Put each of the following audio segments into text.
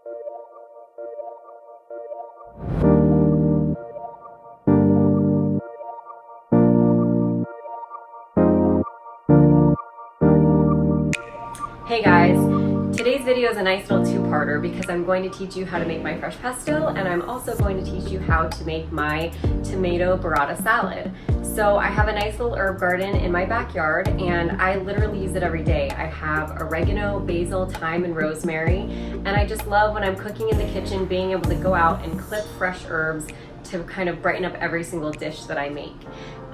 Hey guys, today's video is a nice little two-parter because I'm going to teach you how to make my fresh pesto, and I'm also going to teach you how to make my tomato burrata salad. So I have a nice little herb garden in my backyard and I literally use it every day. I have oregano, basil, thyme, and rosemary, and I just love when I'm cooking in the kitchen being able to go out and clip fresh herbs to kind of brighten up every single dish that I make.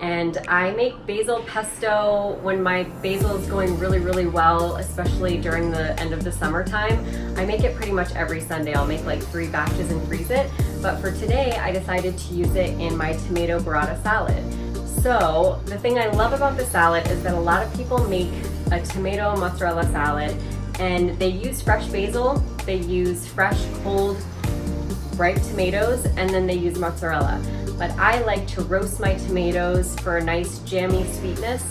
And I make basil pesto when my basil is going really well, especially during the end of the summertime. I make it pretty much every Sunday. I'll make like 3 batches and freeze it. But for today, I decided to use it in my tomato burrata salad. So the thing I love about the salad is that a lot of people make a tomato mozzarella salad and they use fresh basil, they use fresh cold ripe tomatoes, and then they use mozzarella. But I like to roast my tomatoes for a nice jammy sweetness.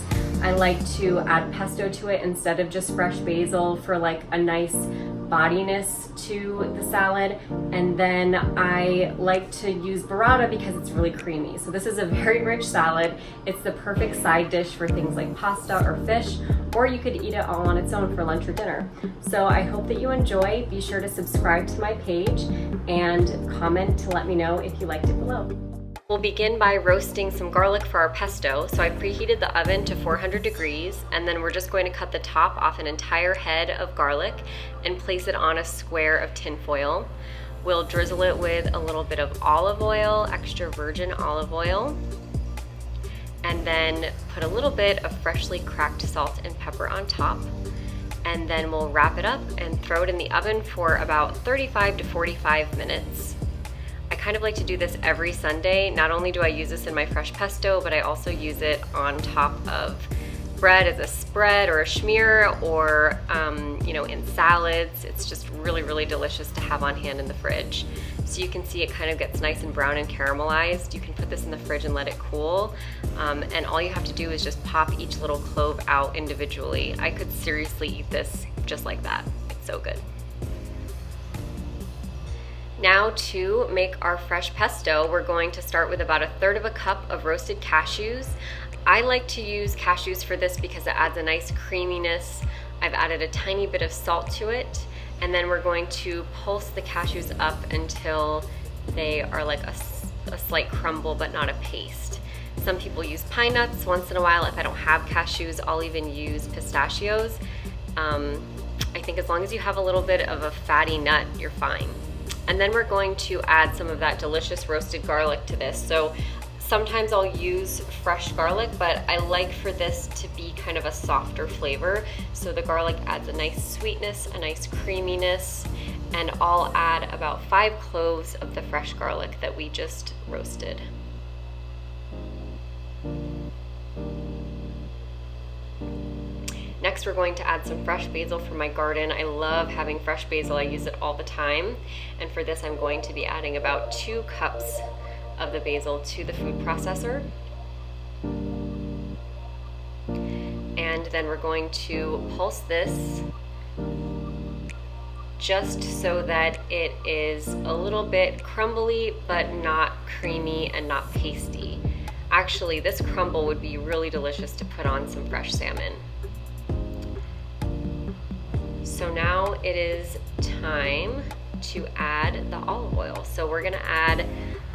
I like to add pesto to it instead of just fresh basil for like a nice body-ness to the salad. And then I like to use burrata because it's really creamy. So this is a very rich salad. It's the perfect side dish for things like pasta or fish, or you could eat it all on its own for lunch or dinner. So I hope that you enjoy. Be sure to subscribe to my page and comment to let me know if you liked it below. We'll begin by roasting some garlic for our pesto. So I've preheated the oven to 400 degrees, and then we're just going to cut the top off an entire head of garlic and place it on a square of tin foil. We'll drizzle it with a little bit of olive oil, extra virgin olive oil, and then put a little bit of freshly cracked salt and pepper on top. And then we'll wrap it up and throw it in the oven for about 35 to 45 minutes. I kind of like to do this every Sunday. Not only do I use this in my fresh pesto, but I also use it on top of bread as a spread or a schmear, or in salads. It's just really delicious to have on hand in the fridge. So you can see it kind of gets nice and brown and caramelized. You can put this in the fridge and let it cool. And all you have to do is just pop each little clove out individually. I could seriously eat this just like that. It's so good. Now to make our fresh pesto, we're going to start with about 1/3 cup of roasted cashews. I like to use cashews for this because it adds a nice creaminess. I've added a tiny bit of salt to it, and then we're going to pulse the cashews up until they are like a slight crumble but not a paste. Some people use pine nuts. Once in a while, if I don't have cashews, I'll even use pistachios. I think as long as you have a little bit of a fatty nut, you're fine. And then we're going to add some of that delicious roasted garlic to this. So sometimes I'll use fresh garlic, but I like for this to be kind of a softer flavor. So the garlic adds a nice sweetness, a nice creaminess, and I'll add about 5 cloves of the fresh garlic that we just roasted. Next, we're going to add some fresh basil from my garden. I love having fresh basil. I use it all the time. And for this, I'm going to be adding about 2 cups of the basil to the food processor. And then we're going to pulse this just so that it is a little bit crumbly, but not creamy and not pasty. Actually, this crumble would be really delicious to put on some fresh salmon. So now it is time to add the olive oil. So we're gonna add,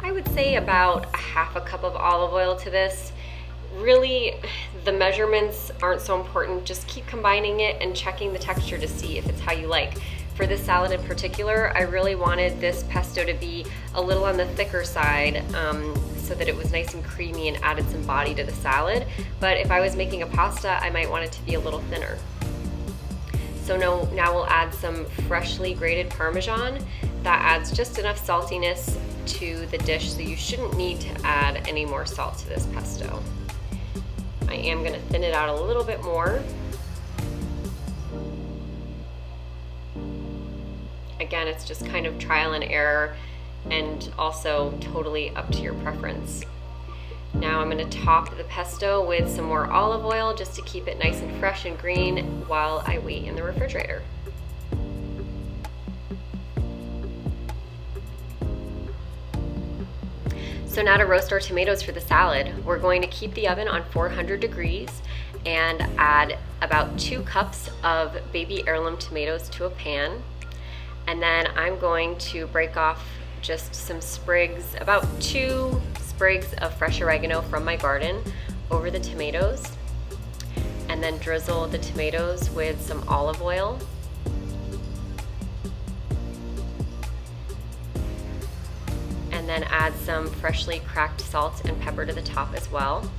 I would say, about 1/2 cup of olive oil to this. Really, the measurements aren't so important. Just keep combining it and checking the texture to see if it's how you like. For this salad in particular, I really wanted this pesto to be a little on the thicker side, so that it was nice and creamy and added some body to the salad. But if I was making a pasta, I might want it to be a little thinner. So now we'll add some freshly grated Parmesan. That adds just enough saltiness to the dish, so you shouldn't need to add any more salt to this pesto. I am gonna thin it out a little bit more. Again, it's just kind of trial and error, and also totally up to your preference. Now I'm going to top the pesto with some more olive oil just to keep it nice and fresh and green while I wait in the refrigerator. So now to roast our tomatoes for the salad, we're going to keep the oven on 400 degrees and add about 2 cups of baby heirloom tomatoes to a pan. And then I'm going to break off just some sprigs, about 2 sprigs of fresh oregano from my garden over the tomatoes. And then drizzle the tomatoes with some olive oil. And then add some freshly cracked salt and pepper to the top as well.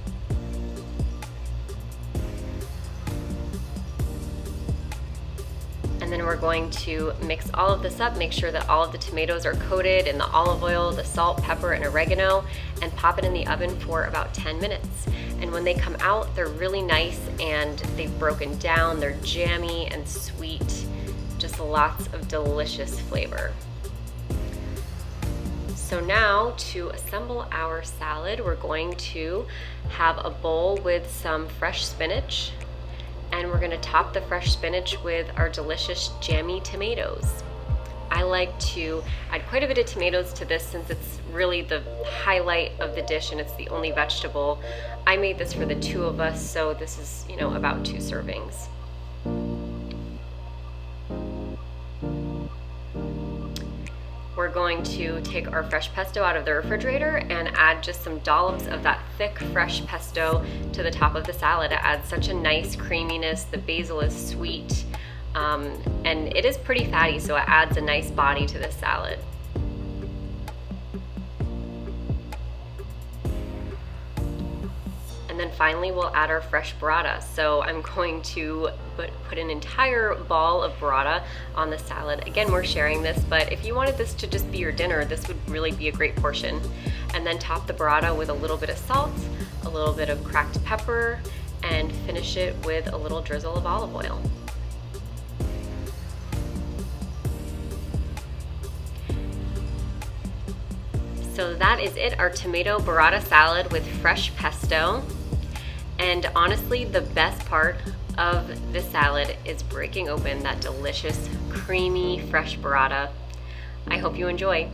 And then we're going to mix all of this up, make sure that all of the tomatoes are coated in the olive oil, the salt, pepper, and oregano, and pop it in the oven for about 10 minutes. And when they come out, they're really nice and they've broken down, they're jammy and sweet, just lots of delicious flavor. So now to assemble our salad, we're going to have a bowl with some fresh spinach, and we're going to top the fresh spinach with our delicious jammy tomatoes. I like to add quite a bit of tomatoes to this since it's really the highlight of the dish and it's the only vegetable. I made this for the 2 of us, so this is, about 2 servings. We're going to take our fresh pesto out of the refrigerator and add just some dollops of that thick fresh pesto to the top of the salad. It adds such a nice creaminess. The basil is sweet, and it is pretty fatty, so it adds a nice body to this salad. And then finally we'll add our fresh burrata. So I'm going to put an entire ball of burrata on the salad. Again, we're sharing this, but if you wanted this to just be your dinner, this would really be a great portion. And then top the burrata with a little bit of salt, a little bit of cracked pepper, and finish it with a little drizzle of olive oil. So that is it, our tomato burrata salad with fresh pesto. And honestly, the best part of this salad is breaking open that delicious, creamy, fresh burrata. I hope you enjoy.